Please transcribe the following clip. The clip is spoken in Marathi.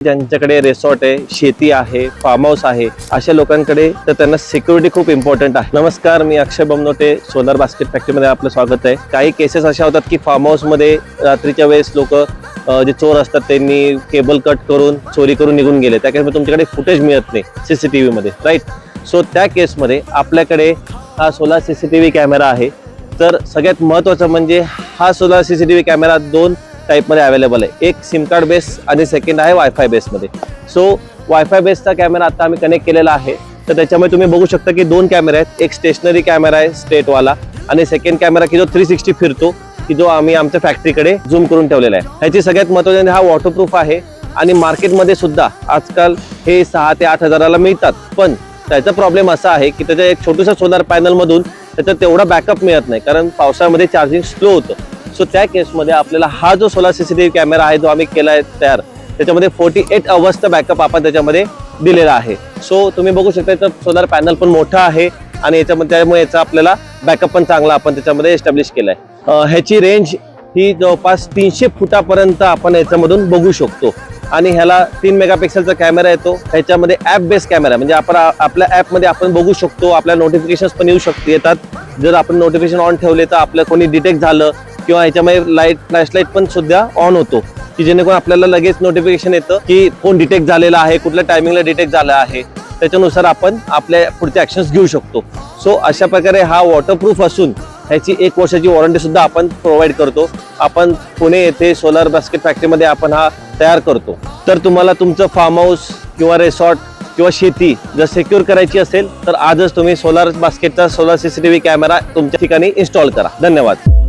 ज्यांच्याकडे रिसॉर्ट आहे, शेती आहे, फार्म हाऊस आहे, अशा लोकांकडे तर त्यांना सिक्युरिटी खूप इम्पॉर्टंट आहे. नमस्कार, मी अक्षय बमनोटे, सोलर बास्केट फॅक्टरीमध्ये आपलं स्वागत आहे. काही केसेस अशा होतात की फार्म हाऊसमध्ये रात्रीच्या वेळेस लोक जे चोर असतात त्यांनी केबल कट करून चोरी करून निघून गेले. त्या केसमध्ये तुमच्याकडे फुटेज मिळत नाही CCTV मध्ये, राईट. सो त्या केसमध्ये आपल्याकडे हा सोलार CCTV कॅमेरा आहे. तर सगळ्यात महत्त्वाचं म्हणजे हा सोलार CCTV कॅमेरा दोन टाईपमध्ये अवेलेबल आहे. एक सिम कार्ड बेस आणि सेकंड आहे वायफाय बेसमध्ये. सो वायफाय बेसचा कॅमेरा आता आम्ही कनेक्ट केलेला आहे. तर त्याच्यामध्ये तुम्ही बघू शकता की दोन कॅमेरे आहेत. एक स्टेशनरी कॅमेरा आहे स्टेटवाला आणि सेकंड कॅमेरा की जो 360 फिरतो, की जो आम्ही आमच्या फॅक्टरीकडे झूम करून ठेवलेला आहे. ह्याची सगळ्यात महत्त्वाची हा वॉटरप्रूफ आहे आणि मार्केटमध्ये सुद्धा आजकाल हे 6 ते 8 हजाराला मिळतात. पण त्याचा प्रॉब्लेम असा आहे की त्याच्या एक छोटूसा सोलर पॅनलमधून त्याचा तेवढा बॅकअप मिळत नाही, कारण पावसाळ्यामध्ये चार्जिंग स्लो होतं. सो त्या केसमध्ये आपल्याला हा जो सोलार CCTV कॅमेरा आहे जो आम्ही केला आहे तयार, त्याच्यामध्ये 48 अवर्सचा बॅकअप आपण त्याच्यामध्ये दिलेला आहे. सो तुम्ही बघू शकता याचं सोलर पॅनल पण मोठा आहे आणि याच्यामध्ये त्यामुळे याचा आपल्याला बॅकअप पण चांगला आपण त्याच्यामध्ये एस्टॅब्लिश केला आहे. ह्याची रेंज ही जवळपास 300 फुटापर्यंत आपण याच्यामधून बघू शकतो आणि ह्याला 3 मेगापिक्सेलचा कॅमेरा येतो. ह्याच्यामध्ये ॲप बेस कॅमेरा, म्हणजे आपण आपल्या ॲपमध्ये आपण बघू शकतो, आपल्या नोटिफिकेशन्स पण येतात. जर आपण नोटिफिकेशन ऑन ठेवले तर आपलं कोणी डिटेक्ट झालं किंवा ह्याच्यामध्ये फ्लॅशलाईट पण सुद्धा ऑन होतो, की जेणेकरून आपल्याला लगेच नोटिफिकेशन येतं की फोन डिटेक्ट झालेला आहे, कुठल्या टायमिंगला डिटेक्ट झाला आहे. त्याच्यानुसार आपण आपल्या पुढचे ॲक्शन्स घेऊ शकतो. सो अशा प्रकारे हा वॉटरप्रूफ असून ह्याची 1 वर्षाची वॉरंटी सुद्धा आपण प्रोव्हाइड करतो. आपण पुणे येथे सोलार बास्केट फॅक्टरीमध्ये आपण हा तयार करतो. तर तुम्हाला तुमचं फार्म हाऊस किंवा रिसॉर्ट किंवा शेती जर सिक्युअर करायची असेल तर आजच तुम्ही सोलार बास्केटचा सोलार CCTV कॅमेरा तुमच्या ठिकाणी इन्स्टॉल करा. धन्यवाद.